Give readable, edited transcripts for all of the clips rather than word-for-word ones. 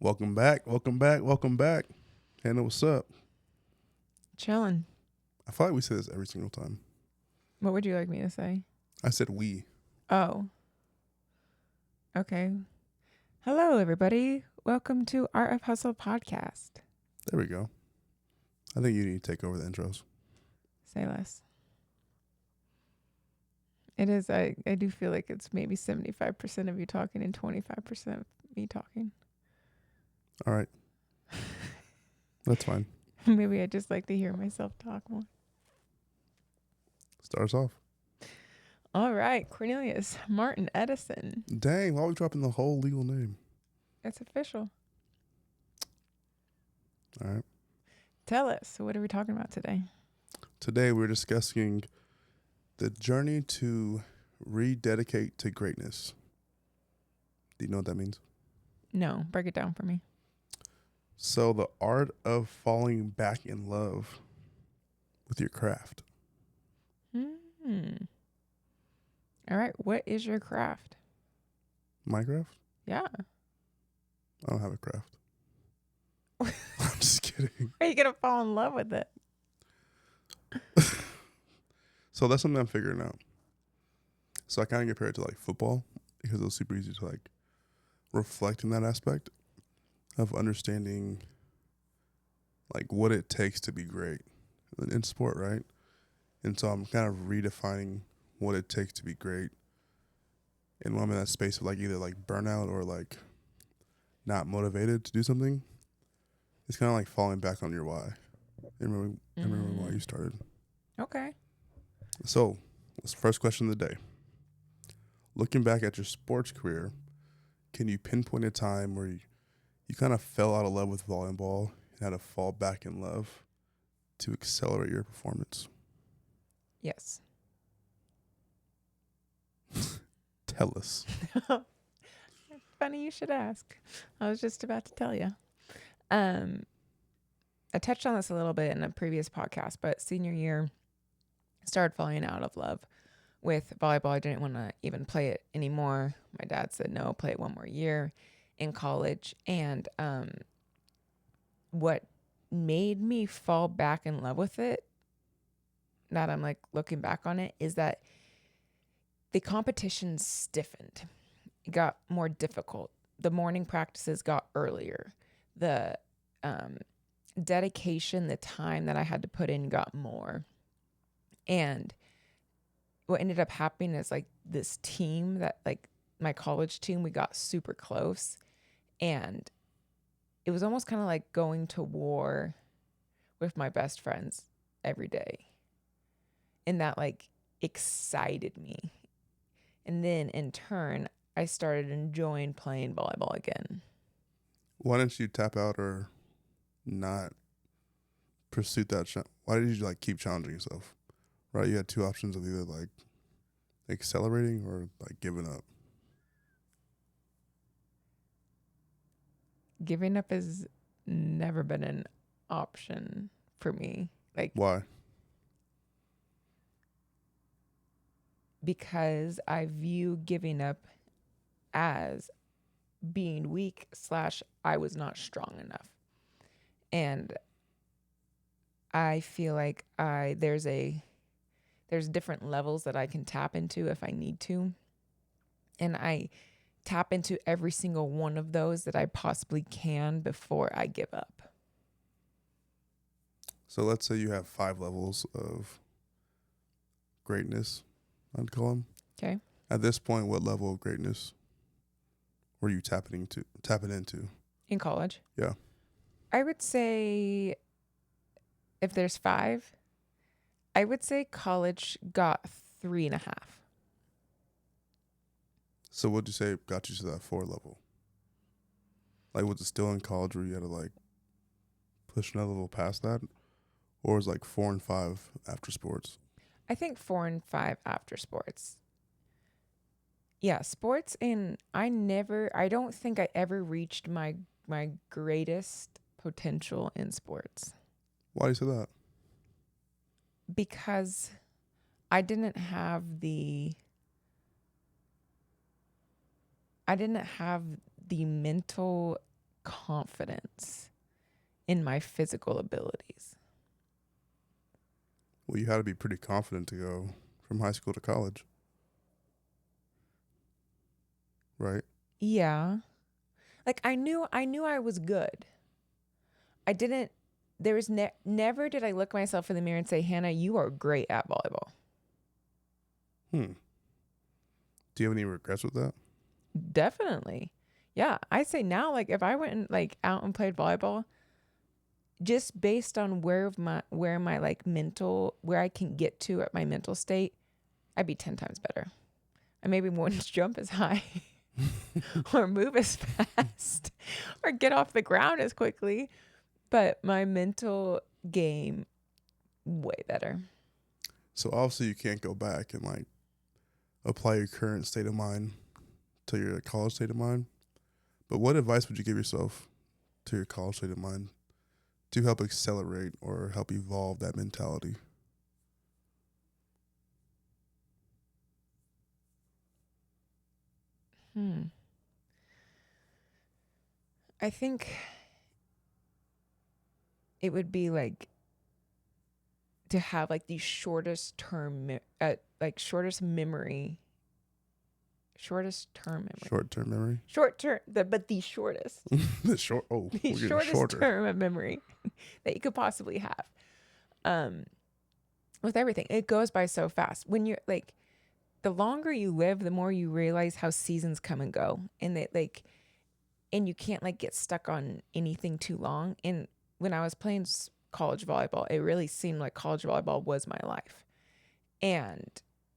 Welcome back. Welcome back. Welcome back. Hannah, what's up? Chilling. I feel like we say this every single time. What would you like me to say? I said we. Oh, okay. Hello, everybody. Welcome to Art of Hustle podcast. There we go. I think you need to take over the intros. Say less. It is. I do feel like it's maybe 75% of you talking and 25% me talking. All right. That's fine. Maybe I just like to hear myself talk more. Start us off. All right. Cornelius Martin Edison. Dang, why are we dropping the whole legal name? It's official. All right. Tell us, what are we talking about today? Today we're discussing the journey to rededicate to greatness. Do you know what that means? No, break it down for me. So the art of falling back in love with your craft. All right. What is your craft? My craft? Yeah. I don't have a craft. I'm just kidding. Are you going to fall in love with it? So that's something I'm figuring out. So I kind of compare it to like football because it was super easy to like reflect in that aspect of understanding like what it takes to be great in sport, right? And so I'm kind of redefining what it takes to be great. And when I'm in that space of like either like burnout or like not motivated to do something, it's kind of like falling back on your why. And remember why you started. Okay. So, this first question of the day. Looking back at your sports career, can you pinpoint a time where you kind of fell out of love with volleyball and had to fall back in love to accelerate your performance? Yes. Tell us. Funny you should ask. I was just about to tell you. I touched on this a little bit in a previous podcast, but senior year, started falling out of love with volleyball. I didn't want to even play it anymore. My dad said, no, play it one more year in college. And what made me fall back in love with it, now that I'm like looking back on it, is that the competition stiffened. It got more difficult. The morning practices got earlier. The dedication, the time that I had to put in got more. And what ended up happening is like this team that like my college team, we got super close. And it was almost kind of like going to war with my best friends every day. And that like excited me. And then in turn, I started enjoying playing volleyball again. Why didn't you tap out or not pursue that? Why did you like keep challenging yourself? Right? You had two options of either like accelerating or like giving up. Giving up has never been an option for me. Like, Why? because I view giving up as being weak / I was not strong enough. And I feel like there's different levels that I can tap into if I need to. And I tap into every single one of those that I possibly can before I give up. So let's say you have 5 levels of greatness, I'd call them. Okay. At this point, what level of greatness were you tapping into? In college? Yeah. I would say if there's 5, I would say college got 3.5. So what'd you say got you to that 4 level? Like, was it still in college where you had to like push another level past that? Or was it like 4 and 5 after sports? I think 4 and 5 after sports. Yeah, sports, and I don't think I ever reached my greatest potential in sports. Why do you say that? Because I didn't have the mental confidence in my physical abilities. Well, you had to be pretty confident to go from high school to college, right? Yeah. Like I knew I was good. I didn't, there was never did I look myself in the mirror and say, Hannah, you are great at volleyball. Do you have any regrets with that? Definitely. Yeah. I say now, like if I went and like out and played volleyball, just based on where my like mental, where I can get to at my mental state, I'd be 10 times better. I maybe wouldn't jump as high or move as fast or get off the ground as quickly, but my mental game way better. So obviously you can't go back and like apply your current state of mind to your college state of mind. But what advice would you give yourself to your college state of mind to help accelerate or help evolve that mentality? I think it would be like to have like the shortest term short term memory. Short term, but the shortest. The short. Oh, The we're getting shortest shorter. term of memory that you could possibly have. With everything, it goes by so fast. When you're like, the longer you live, the more you realize how seasons come and go, and that like, and you can't like get stuck on anything too long. And when I was playing college volleyball, it really seemed like college volleyball was my life. And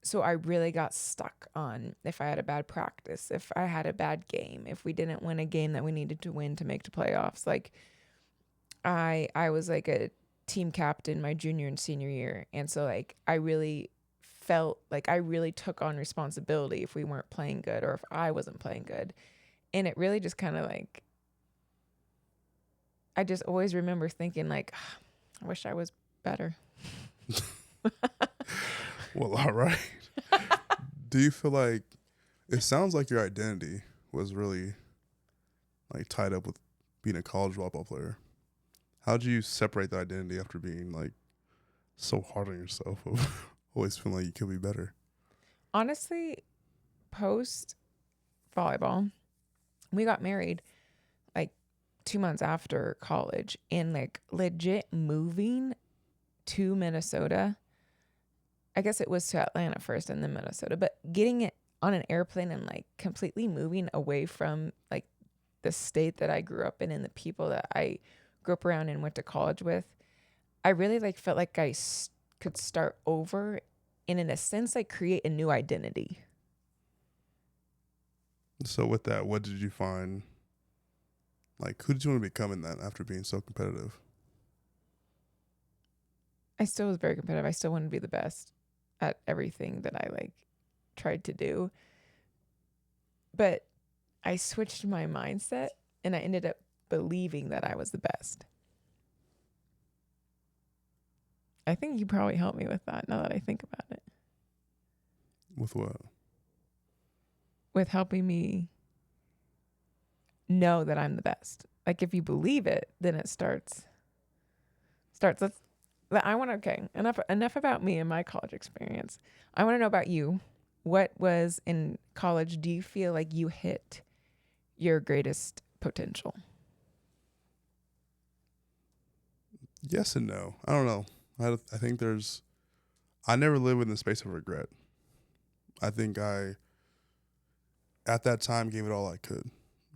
so I really got stuck on if I had a bad practice, if I had a bad game, if we didn't win a game that we needed to win to make the playoffs. Like I was like a team captain my junior and senior year. And so like I really felt like I really took on responsibility if we weren't playing good or if I wasn't playing good. And it really just kind of like, I just always remember thinking like, I wish I was better. Well, all right. Do you feel like it sounds like your identity was really like tied up with being a college volleyball player? How did you separate the identity after being like so hard on yourself of always feeling like you could be better? Honestly, post volleyball, we got married like 2 months after college, and like legit moving to Minnesota. I guess it was to Atlanta first and then Minnesota, but getting it on an airplane and like completely moving away from like the state that I grew up in and the people that I grew up around and went to college with, I really like felt like I could start over and in a sense like create a new identity. So with that, what did you find? Like, who did you want to become in that after being so competitive? I still was very competitive. I still wanted to be the best at everything that I like tried to do. But I switched my mindset and I ended up believing that I was the best. I think you probably helped me with that now that I think about it. With what? With helping me know that I'm the best. Like if you believe it, then it starts. I want to, okay, enough about me and my college experience. I want to know about you. What was in college, do you feel like you hit your greatest potential? Yes and no. I don't know. I think I never live in the space of regret. I think I, at that time, gave it all I could.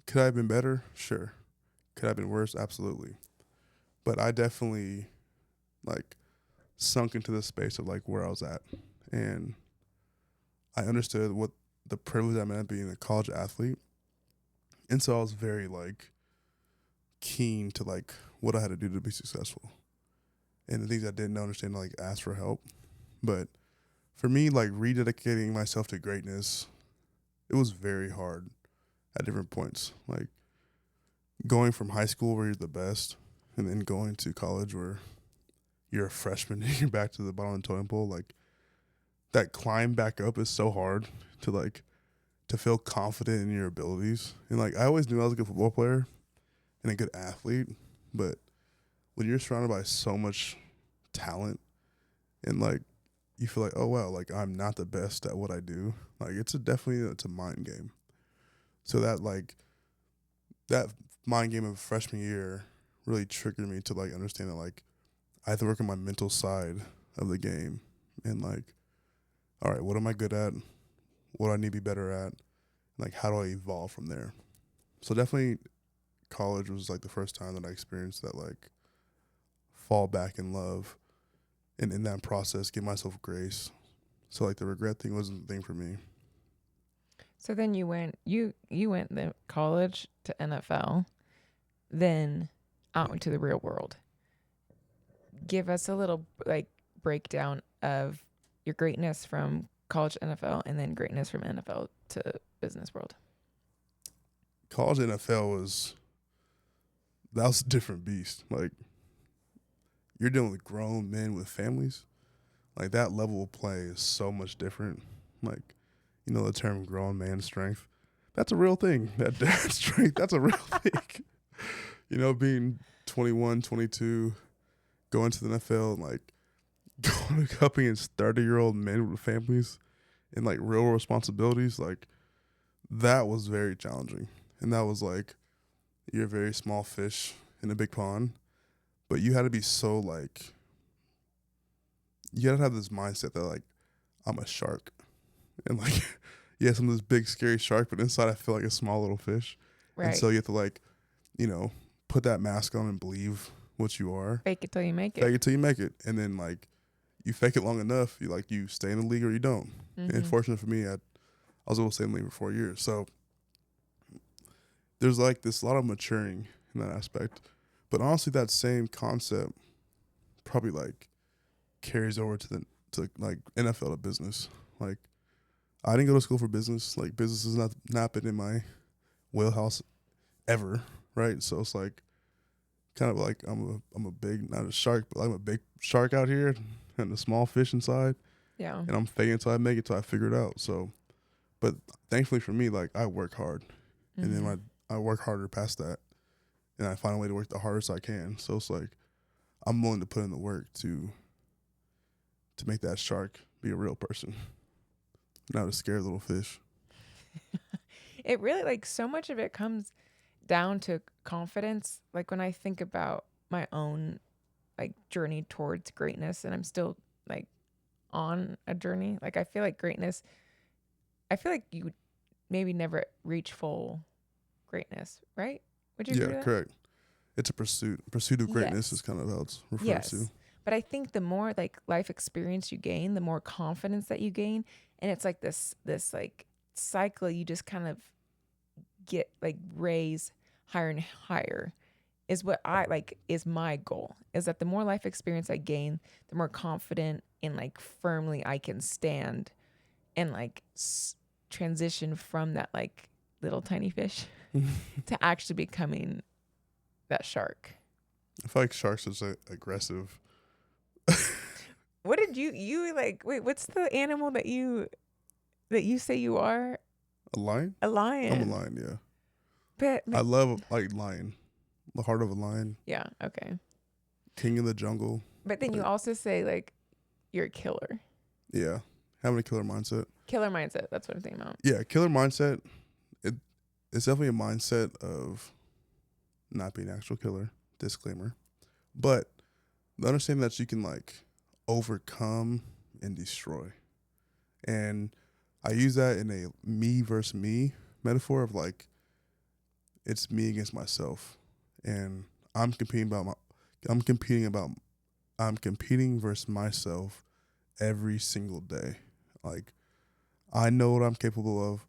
Could I have been better? Sure. Could I have been worse? Absolutely. But I definitely, like, sunk into the space of, like, where I was at. And I understood what the privilege I meant being a college athlete. And so I was very, like, keen to, like, what I had to do to be successful. And the things I didn't understand, like, ask for help. But for me, like, rededicating myself to greatness, it was very hard at different points. Like, going from high school where you're the best and then going to college where you're a freshman and you're back to the bottom of the totem pole, like, that climb back up is so hard to, like, to feel confident in your abilities. And, like, I always knew I was a good football player. and a good athlete, but when you're surrounded by so much talent and like you feel like, oh wow, like I'm not the best at what I do, like it's a mind game. So that mind game of freshman year really triggered me to like understand that like I have to work on my mental side of the game and like, all right, what am I good at? What do I need to be better at? Like how do I evolve from there? So definitely college was like the first time that I experienced that like fall back in love and in that process give myself grace. So like the regret thing wasn't the thing for me. So then you went the college to NFL, then out into the real world. Give us a little like breakdown of your greatness from college to NFL and then greatness from NFL to business world. College NFL that was a different beast. Like you're dealing with grown men with families. Like that level of play is so much different. Like, you know the term grown man strength? That's a real thing. That dad strength, that's a real thing. You know, being 21, 22, going to the NFL and like going up against 30-year-old men with families and like real responsibilities, like that was very challenging. And that was like, you're a very small fish in a big pond, but you had to be so like, you gotta have this mindset that like, I'm a shark. And like, yes, I'm this big scary shark, but inside I feel like a small little fish. Right. And so you have to like, you know, put that mask on and believe what you are. Fake it till you make it. Fake it till you make it. And then like, you fake it long enough, you stay in the league or you don't. Mm-hmm. And fortunate for me, I was able to stay in the league for 4 years. So there's like this lot of maturing in that aspect. But honestly, that same concept probably like carries over to like NFL to business. Like I didn't go to school for business. Like business has not been in my wheelhouse ever, right? So it's like kind of like I'm a big, not a shark, but I'm a big shark out here and a small fish inside. Yeah. And I'm faking until I make it, till I figure it out. So, but thankfully for me, like I work hard, and then I work harder past that, and I find a way to work the hardest I can. So it's like I'm willing to put in the work to make that shark be a real person, not a scared little fish. It really like so much of it comes down to confidence. Like when I think about my own like journey towards greatness, and I'm still like on a journey. Like I feel like greatness, I feel like you would maybe never reach full greatness, right? Would you agree with that? Correct. It's a pursuit. Pursuit of greatness Yes. is kind of how it's referred Yes. to. But I think the more like life experience you gain, the more confidence that you gain. And it's like this like cycle you just kind of get like raise higher and higher is what I like is my goal, is that the more life experience I gain, the more confident and like firmly I can stand and like transition from that like little tiny fish to actually becoming that shark. I feel like sharks is aggressive. What did you like? Wait, what's the animal that you say you are? A lion? A lion. I'm a lion, yeah. But I love like lion. The heart of a lion. Yeah, okay. King of the jungle. But then you also say like you're a killer. Yeah. Having a killer mindset. Killer mindset, that's what I'm thinking about. Yeah, killer mindset. It's definitely a mindset of not being an actual killer. Disclaimer. But the understanding that you can like overcome and destroy. And I use that in a me versus me metaphor of like it's me against myself. And I'm competing versus myself every single day. Like I know what I'm capable of.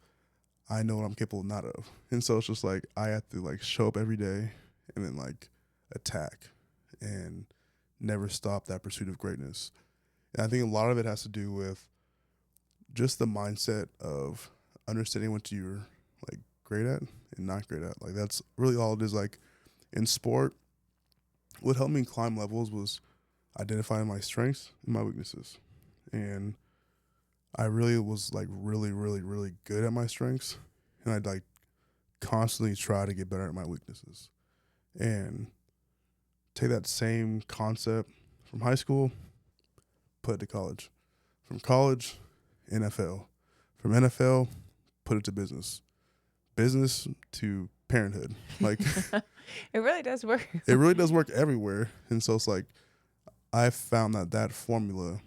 I know what I'm capable not of. And so it's just like I have to like show up every day and then like attack and never stop that pursuit of greatness. And I think a lot of it has to do with just the mindset of understanding what you're like great at and not great at. Like that's really all it is. Like in sport, what helped me climb levels was identifying my strengths and my weaknesses. And I really was like really, really, really good at my strengths. And I'd like constantly try to get better at my weaknesses. and take that same concept from high school, put it to college. From college, NFL. From NFL, put it to business. Business to parenthood. Like It really does work. it really does work everywhere. And so it's like I've found that formula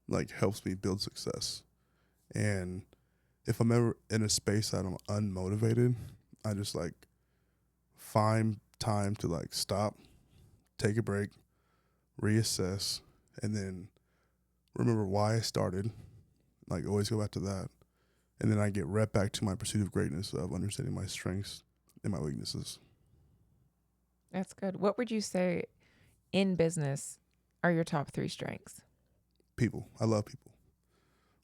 like helps me build success. And if I'm ever in a space that I'm unmotivated, I just like find time to like stop, take a break, reassess, and then remember why I started. Like always go back to that. And then I get right back to my pursuit of greatness of understanding my strengths and my weaknesses. That's good. What would you say in business are your top 3 strengths? People. I love people.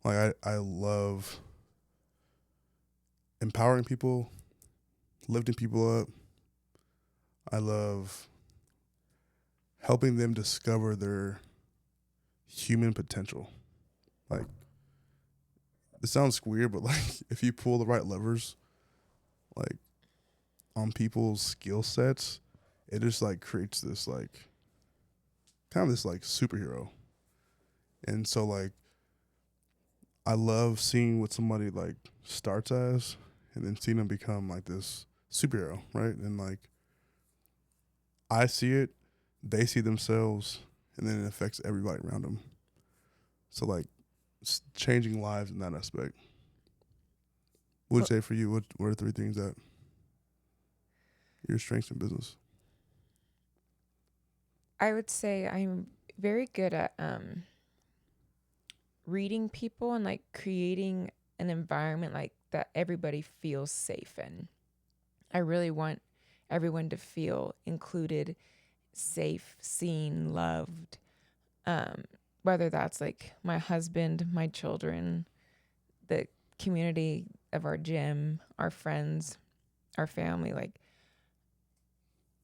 Like I love empowering people, lifting people up. I love helping them discover their human potential. Like, it sounds weird, but like if you pull the right levers, like on people's skill sets, it just like creates this like kind of this like superhero. And so like I love seeing what somebody like starts as and then seeing them become like this superhero, right? And like I see it, they see themselves, and then it affects everybody around them. So like changing lives in that aspect. What would you say for you? What are 3 things that your strengths in business? I would say I'm very good at reading people and like creating an environment like that everybody feels safe in. I really want everyone to feel included, safe, seen, loved. Whether that's like my husband, my children, the community of our gym, our friends, our family, like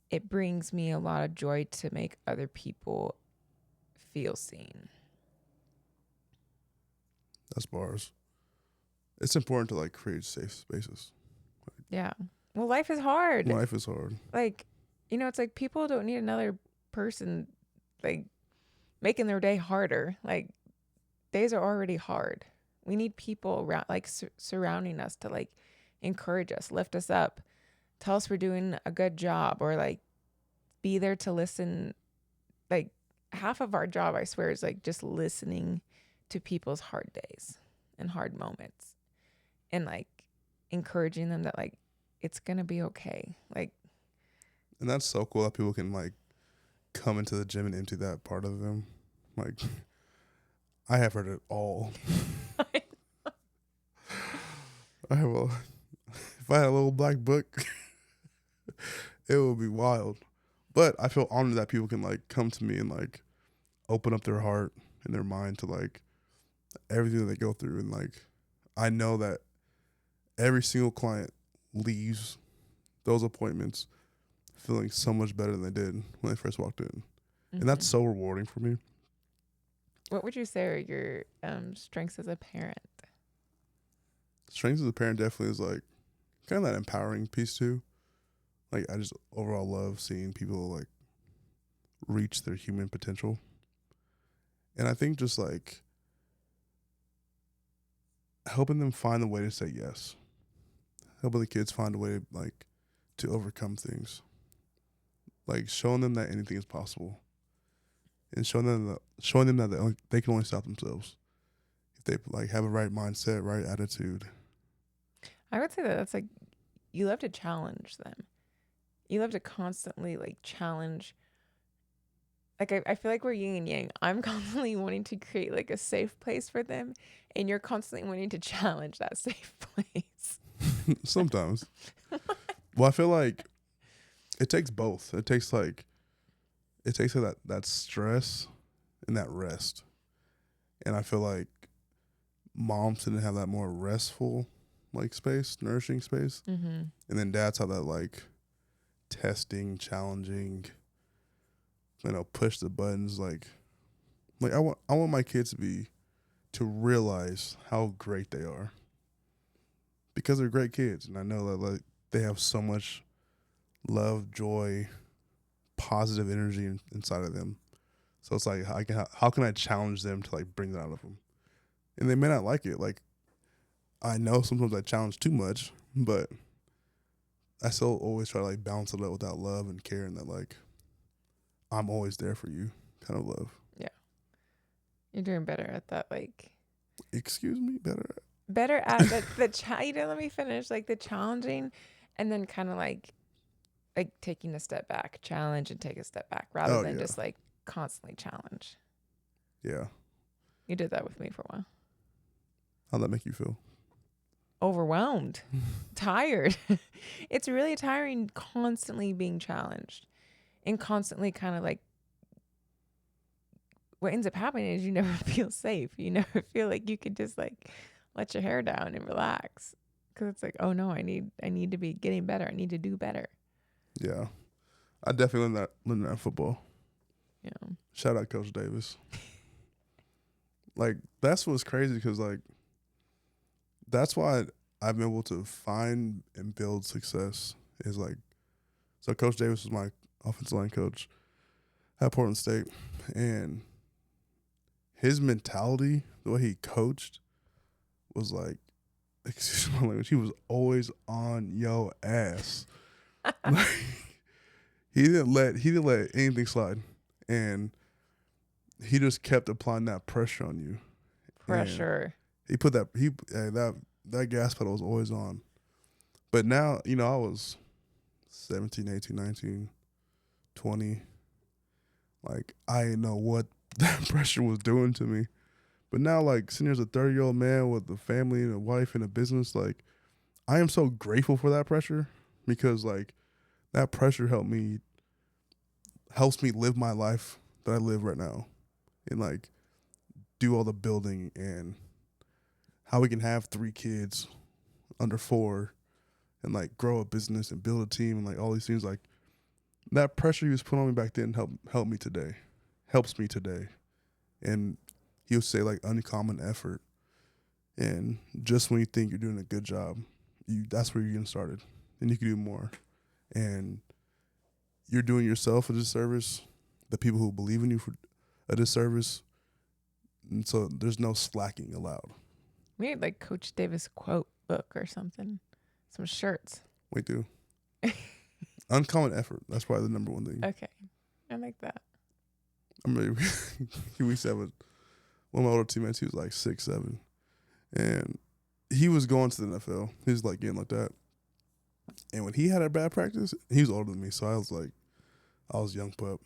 it brings me a lot of joy to make other people feel seen. That's bars. It's important to like create safe spaces. Yeah. Well, life is hard. Life is hard. Like, it's like people don't need another person like making their day harder. Like days are already hard. We need people around, like surrounding us to like encourage us, lift us up, tell us we're doing a good job, or like be there to listen. Like half of our job, I swear, is like just listening to people's hard days and hard moments and like encouraging them that like it's going to be okay. Like, and that's so cool that people can like come into the gym and empty that part of them. Like I have heard it all. If I had a little black book, it would be wild. But I feel honored that people can like come to me and like open up their heart and their mind to like everything that they go through. And like I know that every single client leaves those appointments feeling so much better than they did when they first walked in. Mm-hmm. And that's so rewarding for me. What would you say are your strengths as a parent? Strengths as a parent definitely is like kind of that empowering piece too. Like I just overall love seeing people like reach their human potential. And I think just like helping them find a way to say yes. Helping the kids find a way like to overcome things. Like showing them that anything is possible. And showing them that they can only stop themselves if they like have a right mindset, right attitude. I would say that that's like you love to challenge them. You love to constantly like challenge. Like I feel like we're yin and yang. I'm constantly wanting to create like a safe place for them, and you're constantly wanting to challenge that safe place. Sometimes. Well, I feel like it takes both. It takes like that stress and that rest. And I feel like moms didn't have that more restful like space, nourishing space. Mm-hmm. And then dads have that like testing, challenging, push the buttons. Like I want my kids to realize how great they are because they're great kids. And I know that like they have so much love, joy, positive energy inside of them. So it's like, how can I challenge them to like bring that out of them? And they may not like it. Like, I know sometimes I challenge too much, but I still always try to like balance it out with that love and care, and that like I'm always there for you kind of love. Yeah. You're doing better at that. Like, Excuse me, better at you know, let me finish. Like the challenging, and then kind of like taking a step back, challenge and take a step back rather than just like constantly challenge. Yeah. You did that with me for a while. How'd that make you feel? Overwhelmed, tired. It's really tiring constantly being challenged and constantly kind of like what ends up happening is you never feel safe. You never feel like you could just like let your hair down and relax because it's like, oh no, I need to be getting better. I need to do better. Yeah. I definitely learned that in football. Yeah. Shout out Coach Davis. Like, that's what's crazy because, like, that's why I've been able to find and build success is like, so Coach Davis was my offensive line coach at Portland State, and his mentality, the way he coached, was like, excuse my language, he was always on yo ass. Like, he didn't let anything slide, and he just kept applying that pressure on you. Pressure. And he put that gas pedal was always on. But now, you know, I was 17, 18, 19, 20. Like, I didn't know what that pressure was doing to me. But now, like, sitting here as a 30-year-old man with a family and a wife and a business, like, I am so grateful for that pressure because, like, that pressure helps me live my life that I live right now and, like, do all the building and how we can have 3 kids under 4 and, like, grow a business and build a team and, like, all these things. Like, that pressure he was putting on me back then helped me today. Helps me today. And he would say, like, uncommon effort. And just when you think you're doing a good job, that's where you're getting started. And you can do more. And you're doing yourself a disservice, the people who believe in you for a disservice. And so there's no slacking allowed. We need like Coach Davis quote book or something. Some shirts. We do. Uncommon effort. That's probably the number one thing. Okay. I like that. I mean, we used to have one of my older teammates, he was like 6'7", and he was going to the NFL. He was like getting like that. And when he had a bad practice, he was older than me, so I was young pup.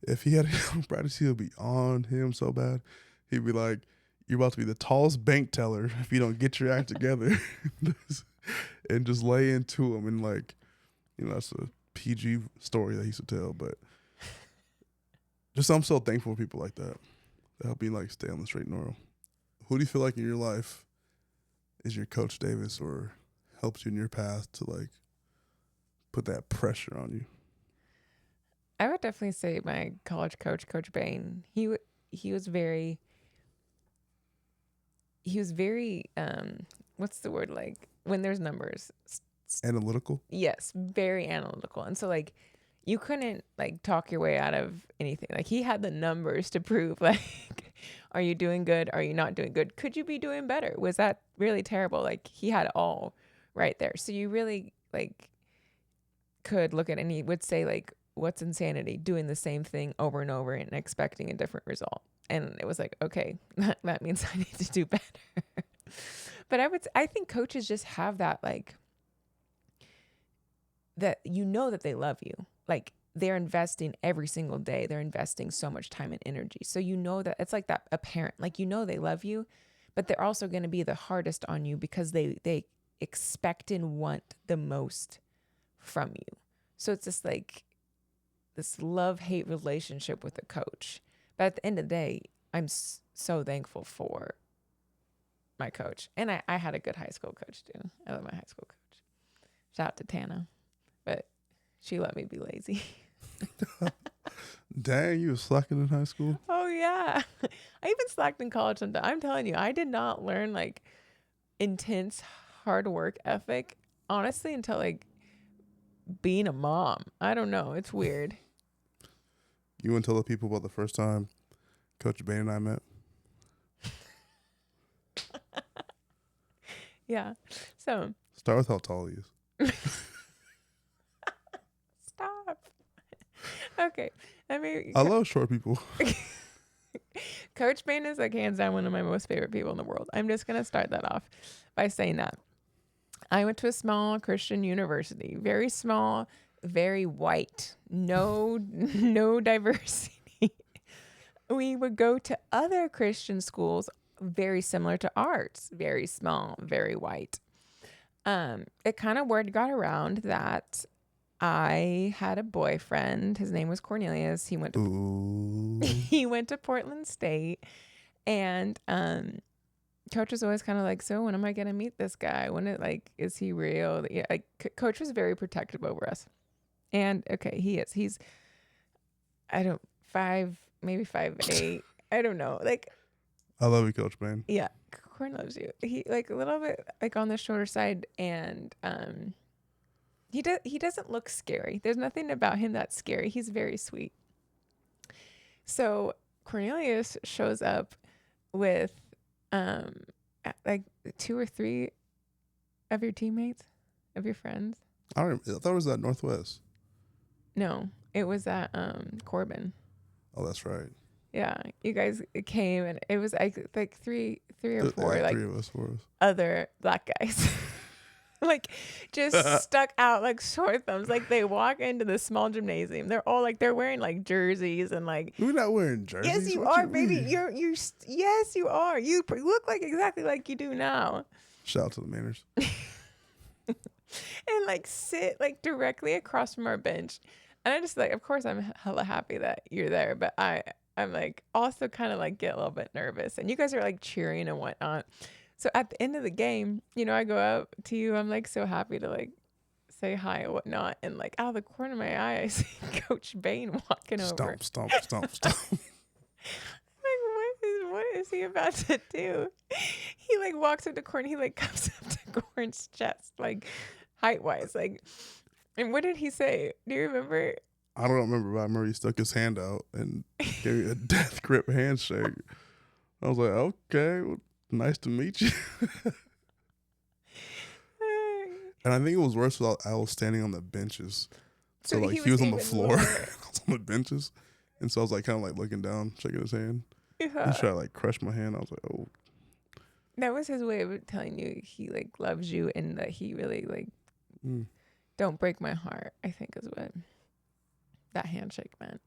If he had a young practice, he would be on him so bad. He'd be like, "You're about to be the tallest bank teller if you don't get your act together," and just lay into him. And like, you know, that's a PG story that he used to tell, but just I'm so thankful for people like that help me like stay on the straight and narrow. Who do you feel like in your life is your Coach Davis or helps you in your path to like put that pressure on you? I would definitely say my college coach, Coach Bain. He was very what's the word, like when there's numbers? Analytical? Yes, very analytical. And so like you couldn't like talk your way out of anything. Like he had the numbers to prove like, are you doing good? Are you not doing good? Could you be doing better? Was that really terrible? Like he had it all right there. So you really like could look at, and he would say like, what's insanity? Doing the same thing over and over and expecting a different result. And it was like, okay, that means I need to do better. But I think coaches just have that, like, that you know that they love you. Like they're investing every single day. They're investing so much time and energy. So you know that it's like that a parent, like, you know, they love you, but they're also going to be the hardest on you because they expect and want the most from you. So it's just like this love-hate relationship with a coach. But at the end of the day, I'm so thankful for my coach. And I had a good high school coach too. I love my high school coach. Shout out to Tana. But she let me be lazy. Dang, you were slacking in high school? Oh, yeah. I even slacked in college. I'm telling you, I did not learn like intense hard work ethic, honestly, until like being a mom. I don't know. It's weird. You want to tell the people about the first time Coach Bain and I met? Yeah. So Start with how tall he is. stop. Okay. I love short people. Coach Bain is like hands down one of my most favorite people in the world. I'm just going to start that off by saying that. I went to a small Christian university, very small, very white, no diversity. We would go to other Christian schools very similar to ours, very small, very white. It kind of word got around that I had a boyfriend. His name was Cornelius. He went to Portland State, and Coach was always kind of like, so when am I gonna meet this guy? Is he real? Yeah, Coach was very protective over us, and okay, he is. He's maybe 5'8". I don't know. I love you, Coach Bain. Yeah, Corn loves you. He a little bit on the shorter side, and he doesn't look scary. There's nothing about him that's scary. He's very sweet. So Cornelius shows up with 2 or 3 of your teammates, of your friends. I thought it was at Northwest. No, it was at Corbin. Oh, that's right. Yeah, you guys came, and it was like 3 or 4 3 of us. other black guys. Just stuck out like sore thumbs. They walk into the small gymnasium. They're all they're wearing jerseys and We're not wearing jerseys. Yes, you are, baby. Yes, you are. You look exactly like you do now. Shout out to the Manners. And sit directly across from our bench. And I just of course I'm hella happy that you're there, but I'm also kind of get a little bit nervous. And you guys are cheering and whatnot. So at the end of the game, I go up to you. I'm so happy to say hi and whatnot. And out of the corner of my eye, I see Coach Bain walking over. Stomp. What is he about to do? He walks up to Corn. He comes up to Corn's chest, height wise. And what did he say? Do you remember? I don't remember, but I remember he stuck his hand out and gave me a death grip handshake. I was like, okay, well, nice to meet you. And I think it was worse while I was standing on the benches. So he was on the floor. I was on the benches. And so I was kind of looking down, shaking his hand. Yeah. He tried to crush my hand. I was like, oh. That was his way of telling you he loves you and that he really don't break my heart, I think is what that handshake meant.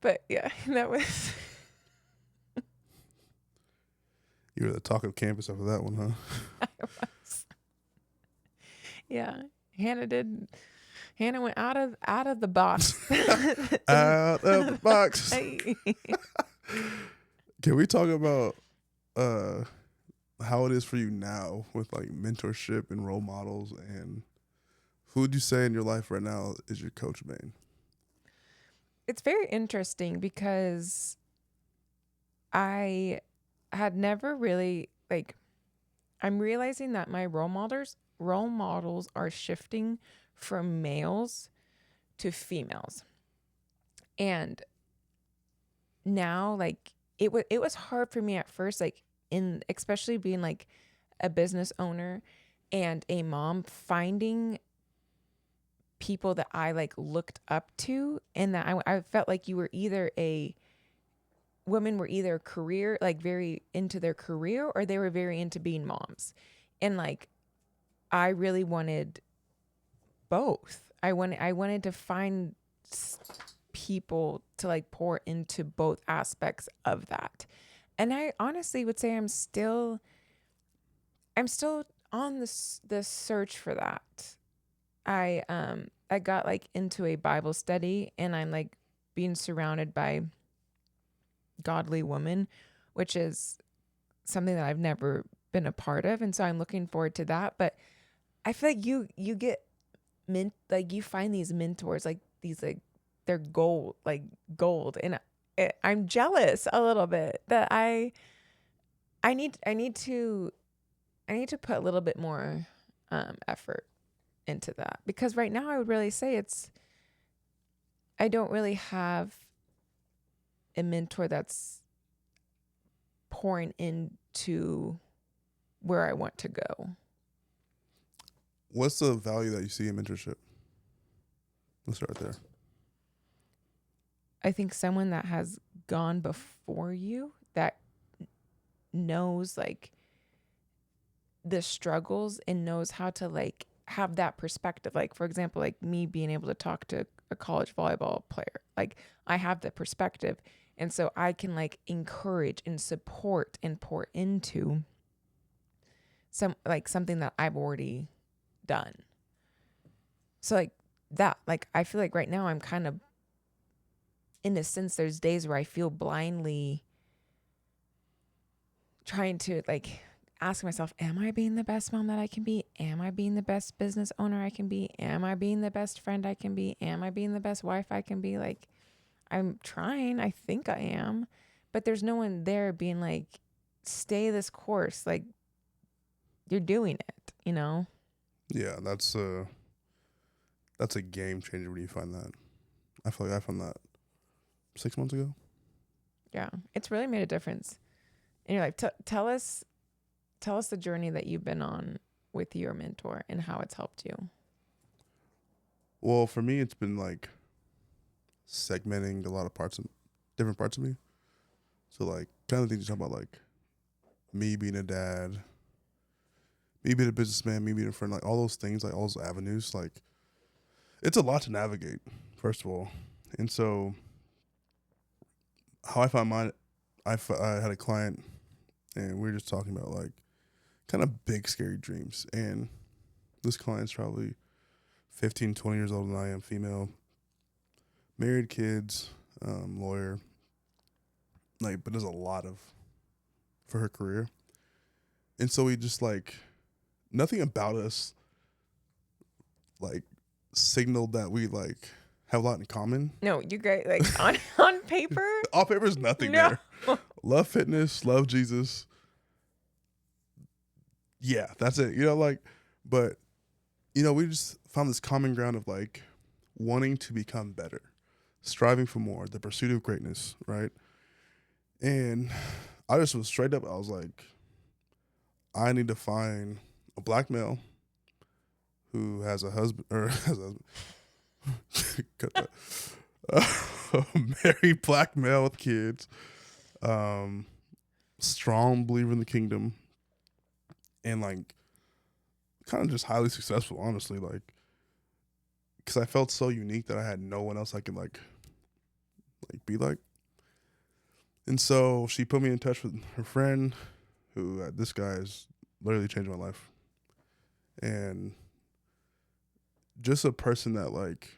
But yeah, that was You were the talk of campus after that one, huh? I was. Yeah. Hannah went out of the box. Out of the box. Can we talk about how it is for you now with mentorship and role models, and who would you say in your life right now is your Coach Bain? It's very interesting because I had never really I'm realizing that my role models are shifting from males to females. And now it was hard for me at first, especially being a business owner and a mom, finding people that I looked up to, and that I felt you were either women were either career, very into their career, or they were very into being moms. And I really wanted both. I wanted to find people to pour into both aspects of that. And I honestly would say I'm still on the search for that. I got into a Bible study, and I'm being surrounded by godly women, which is something that I've never been a part of, and so I'm looking forward to that. But I feel you get you find these mentors, these they're gold, and I'm jealous a little bit that I need to put a little bit more effort into that. Because right now I would really say I don't really have a mentor that's pouring into where I want to go. What's the value that you see in mentorship? Let's start there. I think someone that has gone before you, that knows like the struggles and knows how to like have that perspective. Like, for example, like me being able to talk to a college volleyball player, like I have the perspective. And so I can like encourage and support and pour into something that I've already done. So like that, like I feel like right now I'm kind of, in a sense, there's days where I feel blindly trying to like ask myself, am I being the best mom that I can be? Am I being the best business owner I can be? Am I being the best friend I can be? Am I being the best wife I can be? Like, I'm trying. I think I am. But there's no one there being like, stay this course. Like, you're doing it, you know? Yeah, that's a game changer when you find that. I feel like I found that 6 months ago. Yeah. It's really made a difference in your life. Tell us the journey that you've been on with your mentor and how it's helped you. Well, for me, it's been like segmenting a lot of different parts of me. So like kind of things you talk about, like me being a dad, me being a businessman, me being a friend, like all those things, like all those avenues, like it's a lot to navigate, first of all. And so how I found mine, I had a client and we were just talking about like kind of big, scary dreams. And this client's probably 15, 20 years older than I am, female, married, kids, lawyer, like, but there's a lot for her career. And so we just like, nothing about us like signaled that we like have a lot in common. No, you guys, like on paper? On paper is nothing No. there. Love fitness, love Jesus. Yeah, that's it. But we just found this common ground of like wanting to become better, striving for more, the pursuit of greatness, right? And I just was straight up, I was like, I need to find a black male who has a husband, or has a cut that. A married black male with kids, strong believer in the kingdom, and like kind of just highly successful, honestly, like because I felt so unique that I had no one else I could like be like. And so she put me in touch with her friend, who this guy has literally changed my life, and just a person that like,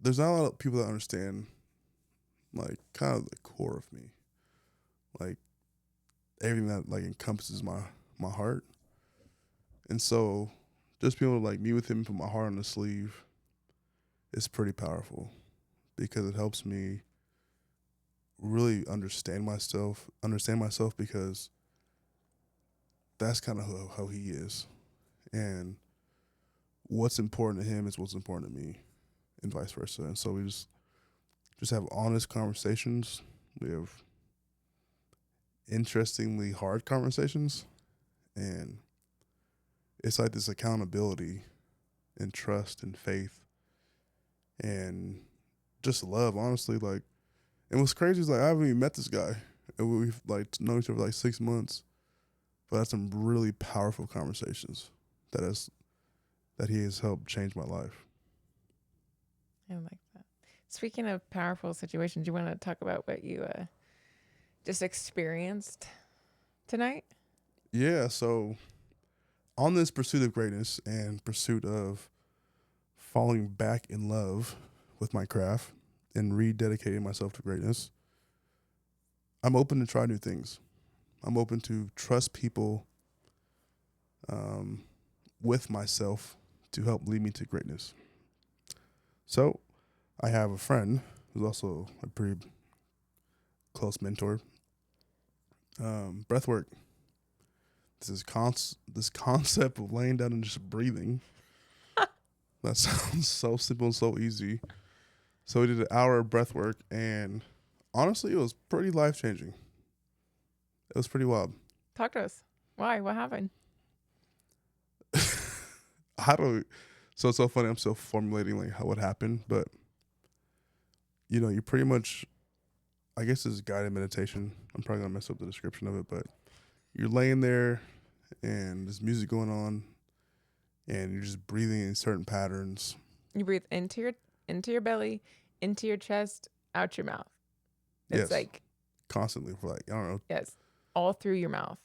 there's not a lot of people that understand like kind of the core of me, like everything that like encompasses my heart. And so just being able to like meet with him and put my heart on the sleeve is pretty powerful, because it helps me really understand myself, because that's kind of how he is. And what's important to him is what's important to me, and vice versa. And so we just have honest conversations. We have interestingly hard conversations. And it's like this accountability and trust and faith and just love, honestly. Like, and what's crazy is like I haven't even met this guy, and we've like known each other for like 6 months, but had some really powerful conversations that he has helped change my life. I like that. Speaking of powerful situations, you want to talk about what you just experienced tonight? Yeah, so on this pursuit of greatness and pursuit of falling back in love with my craft and rededicating myself to greatness, I'm open to try new things. I'm open to trust people with myself to help lead me to greatness. So I have a friend who's also a pretty close mentor. Breathwork. this concept of laying down and just breathing. That sounds so simple and so easy. So we did an hour of breath work, and honestly, it was pretty life changing. It was pretty wild. Talk to us. Why? What happened? So it's so funny. I'm still formulating like what happened, but you pretty much, I guess it's guided meditation. I'm probably gonna mess up the description of it, but you're laying there and there's music going on and you're just breathing in certain patterns. You breathe into your belly, into your chest, out your mouth. It's like constantly for like, I don't know. Yes. All through your mouth.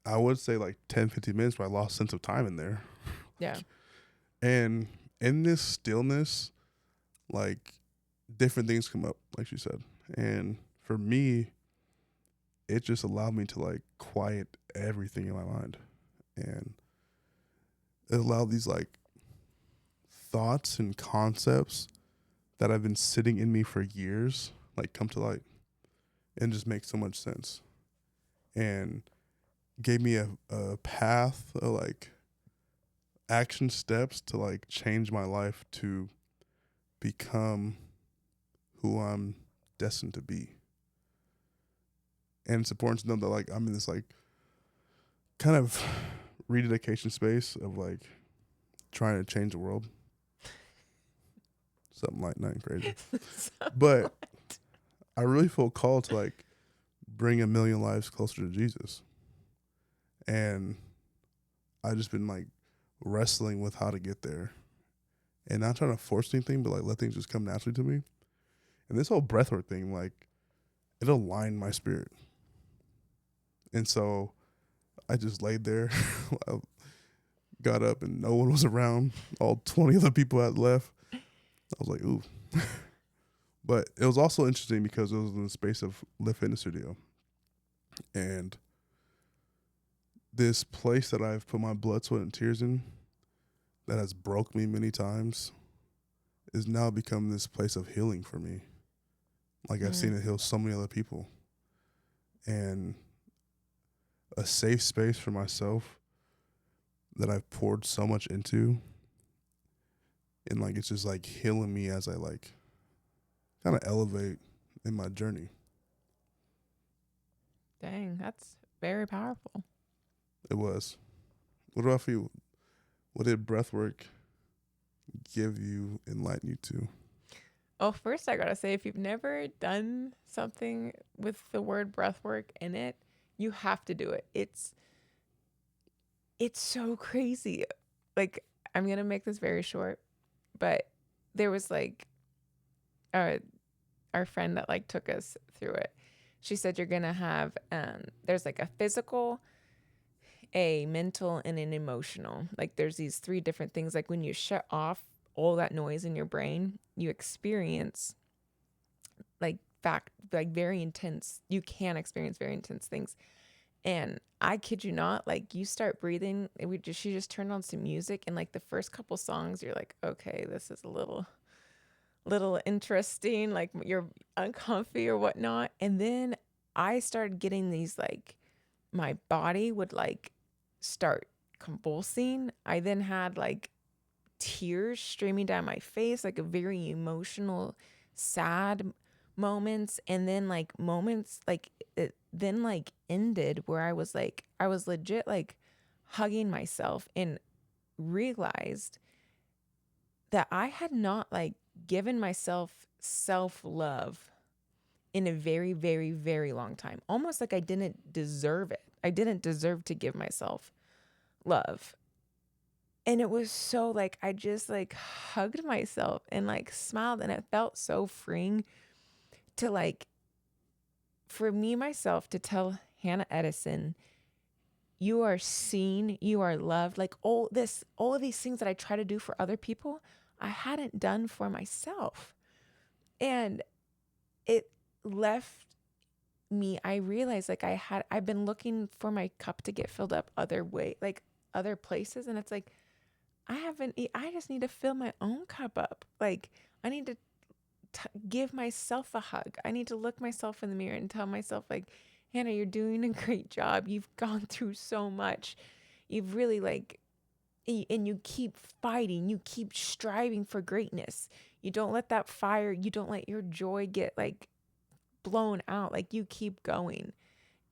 I would say like 10, 15 minutes, but I lost sense of time in there. Yeah. And in this stillness, like different things come up, like she said. And for me, it just allowed me to like quiet everything in my mind. And it allowed these like thoughts and concepts that have been sitting in me for years, like come to light and just make so much sense. And gave me a path, like action steps to like change my life to become who I'm destined to be. And it's important to know that like I'm in this like kind of rededication space of like trying to change the world. Something like nothing crazy. But I really feel called to like bring 1 million lives closer to Jesus. And I just been like wrestling with how to get there. And not trying to force anything, but like let things just come naturally to me. And this whole breathwork thing, like it aligned my spirit. And so I just laid there. I got up and no one was around. All 20 other people had left. I was like, ooh. But it was also interesting because it was in the space of Live Fitness Studio. And this place that I've put my blood, sweat, and tears in that has broke me many times is now become this place of healing for me. Like I've seen it heal so many other people. And a safe space for myself that I've poured so much into. And like it's just like healing me as I like kind of elevate in my journey. Dang, that's very powerful. It was. What about for you? What did breathwork give you, enlighten you to? Oh, first I gotta say, if you've never done something with the word breathwork in it, you have to do it. It's so crazy. Like, I'm gonna make this very short, but there was like our friend that like took us through it. She said you're gonna have there's like a physical, a mental, and an emotional. Like there's these 3 different things. Like when you shut off all that noise in your brain, you experience like very intense. You can experience very intense things. And I kid you not, like you start breathing. She just turned on some music, and like the first couple songs, you're like, okay, this is a little interesting. Like you're uncomfy or whatnot. And then I started getting these like my body would like start convulsing. I then had like tears streaming down my face, like a very emotional, sad moments. And then like moments like it then like ended where I was legit like hugging myself and realized that I had not like given myself self-love in a very, very, very long time. Almost like I didn't deserve it. I didn't deserve to give myself love. And it was so like, I just like hugged myself and like smiled, and it felt so freeing to like, for me, myself, to tell Hannah Edison, you are seen, you are loved. Like all of these things that I try to do for other people, I hadn't done for myself. And it left me, I realized like I've been looking for my cup to get filled up other places. And it's like, I just need to fill my own cup up. Like I need to give myself a hug. I need to look myself in the mirror and tell myself like, Hannah, you're doing a great job. You've gone through so much. You've really and you keep fighting. You keep striving for greatness. You don't let that fire, you don't let your joy get blown out. You keep going.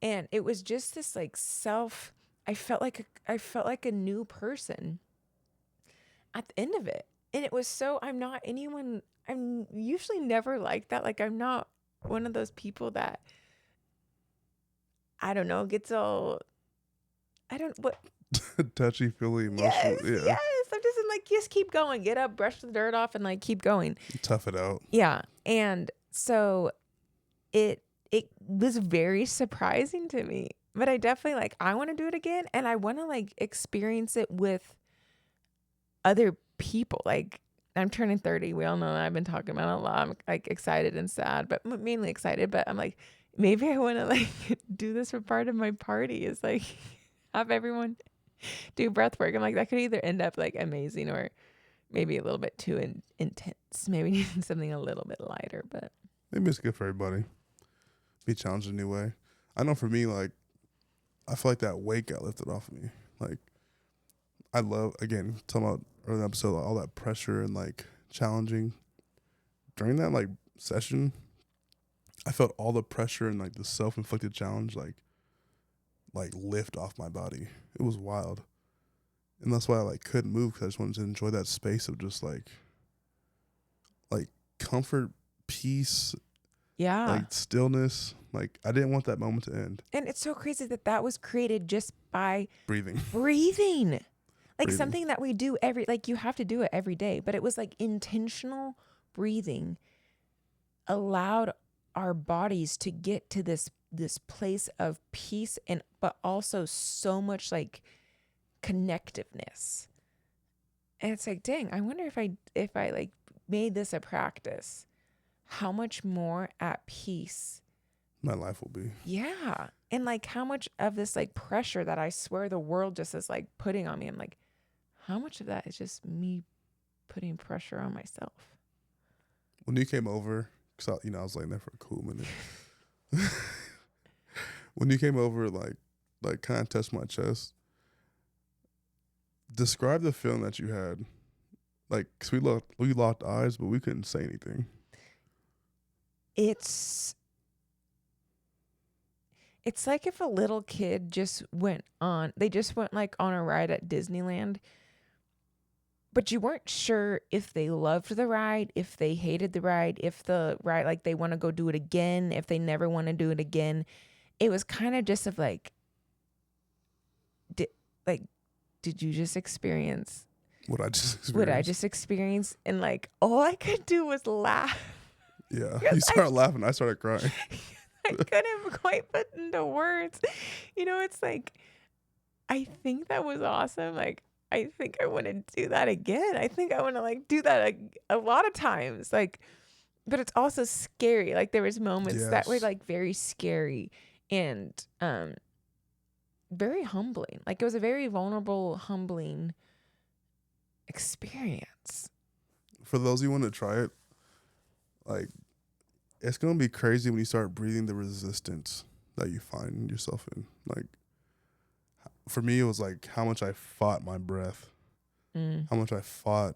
And it was just this I felt like a new person at the end of it. And it was I'm usually never like that. I'm not one of those people that, I don't know, gets all, I don't, what, Touchy feely emotional. yes, Yeah. yes. I'm just just keep going, get up, brush the dirt off, and keep going. Tough it out. Yeah. And so it was very surprising to me, but I definitely I want to do it again, and I want to experience it with other people. I'm turning 30. We all know that I've been talking about it a lot. I'm excited and sad, but mainly excited. But I'm maybe I want to do this for part of my party. Is have everyone do breath work. I'm that could either end up amazing or maybe a little bit too intense. Maybe need something a little bit lighter, but Maybe it's good for everybody. Be challenged in a new way. I know for me, I feel like that weight got lifted off of me. I love, again, talking about earlier episode, all that pressure and challenging. During that session, I felt all the pressure and the self-inflicted challenge lift off my body. It was wild. And that's why I couldn't move, because I just wanted to enjoy that space of just comfort, peace, yeah. Stillness. I didn't want that moment to end. And it's so crazy that was created just by Breathing. Breathing. Breathing. Something that we do you have to do it every day, but it was intentional breathing allowed our bodies to get to this place of peace, and but also so much connectiveness. And it's dang, I wonder if I made this a practice, how much more at peace my life will be. Yeah. And how much of this pressure that I swear the world just is putting on me, I'm how much of that is just me putting pressure on myself? When you came over, because I was laying there for a cool minute. When you came over, kind of touched my chest. Describe the feeling that you had. Because we locked eyes, but we couldn't say anything. It's like if a little kid just went on on a ride at Disneyland, but you weren't sure if they loved the ride, if they hated the ride, if the ride, they want to go do it again, if they never want to do it again. It was kind of just of did you just experience what I just experienced? And all I could do was laugh. Yeah, you started laughing. I started crying. I couldn't quite put into words. It's I think that was awesome. I think I want to do that again. I think I want to do that a lot of times. But it's also scary. There was moments that were very scary and very humbling. It was a very vulnerable, humbling experience. For those of you who want to try it, it's going to be crazy when you start breathing the resistance that you find yourself in. For me, it was how much I fought my breath, how much I fought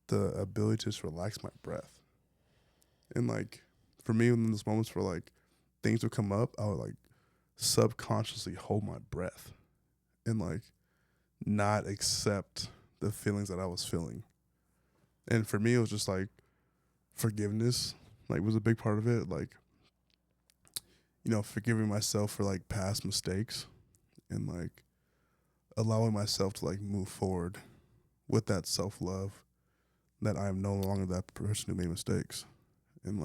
the ability to just relax my breath. And for me, when those moments where things would come up, I would subconsciously hold my breath and not accept the feelings that I was feeling. And for me, it was just forgiveness was a big part of it. Forgiving myself for past mistakes and allowing myself to move forward with that self-love, that I am no longer that person who made mistakes. And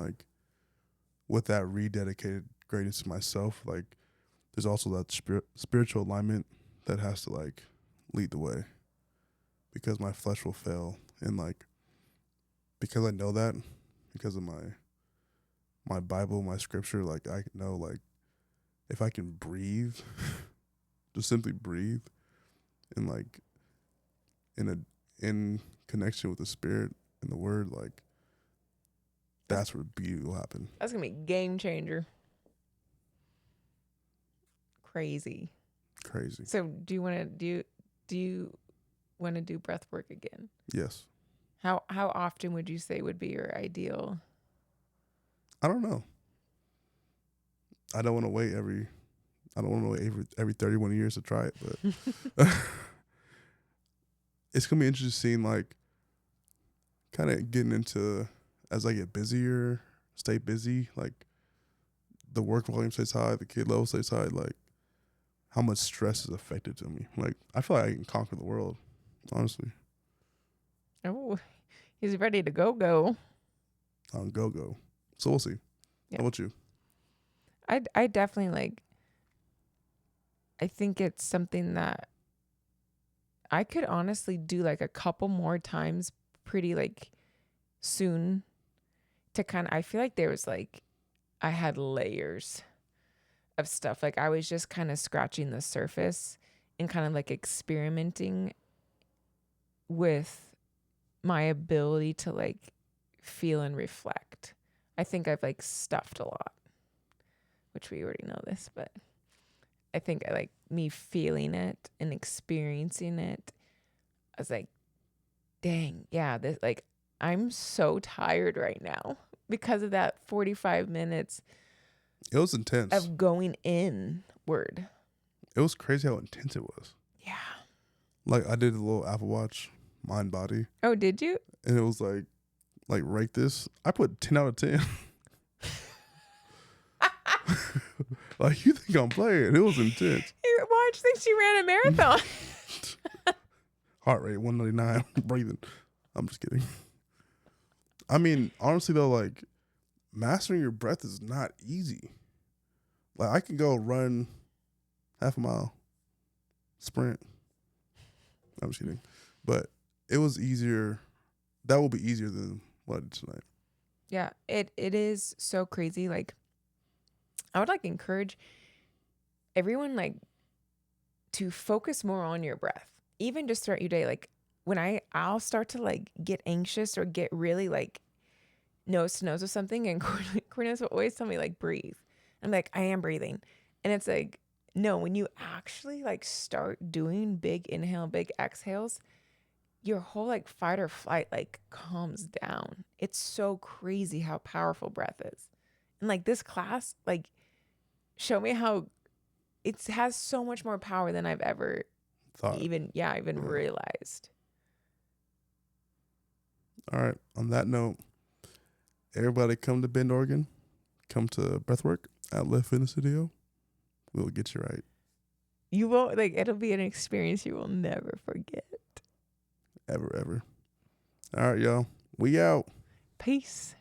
with that rededicated greatness to myself, there's also that spiritual alignment that has to lead the way, because my flesh will fail. And because I know that, because of my Bible, my scripture, I know if I can breathe, just simply breathe, and in connection with the Spirit and the Word, that's where beauty will happen. That's gonna be a game changer. crazy. Crazy. So do you want to do breath work again? Yes. How often would you say would be your ideal? I don't know. I don't want to wait every 31 years to try it, but it's gonna be interesting seeing, like, kind of getting into, as I get busier, stay busy, like the work volume stays high, the kid level stays high, like how much stress is affected to me. Like, I feel like I can conquer the world, honestly. Oh, he's ready to go. On go. So we'll see. Yeah. How about you? I definitely, like, I think it's something that I could honestly do like a couple more times pretty like soon to kind of, I feel like there was like, I had layers of stuff. Like I was just kind of scratching the surface and kind of like experimenting with my ability to like feel and reflect. I think I've like stuffed a lot, which we already know this, but I think I like me feeling it and experiencing it. I was like, dang, yeah, this, like, I'm so tired right now because of that 45 minutes It was intense. of going inward. It was crazy how intense it was. Yeah. Like, I did a little Apple Watch mind body, Oh, did you? and it was like rate this. I put 10 out of 10. Like, you think I'm playing? It was intense. Your watch thinks you ran a marathon. Heart rate 199. Breathing. I'm just kidding. I mean, honestly though, like, mastering your breath is not easy. Like, I can go run half a mile, sprint. I'm just kidding. But it was easier. That will be easier than what I did tonight. Yeah, it is so crazy. Like, I would like encourage everyone like to focus more on your breath, even just throughout your day. Like when I'll start to like get anxious or get really like nose to nose with something, and Cornelius will always tell me like breathe. I'm like, I am breathing, and it's like, no, when you actually like start doing big inhale, big exhales, your whole like fight or flight like calms down. It's so crazy how powerful breath is. And like this class, like show me how it has so much more power than I've ever even realized. All right. On that note, everybody come to Bend, Oregon. Come to Breathwork at Lift Fitness Studio. We'll get you right. You won't, like, it'll be an experience you will never forget. Ever. All right, y'all. We out. Peace.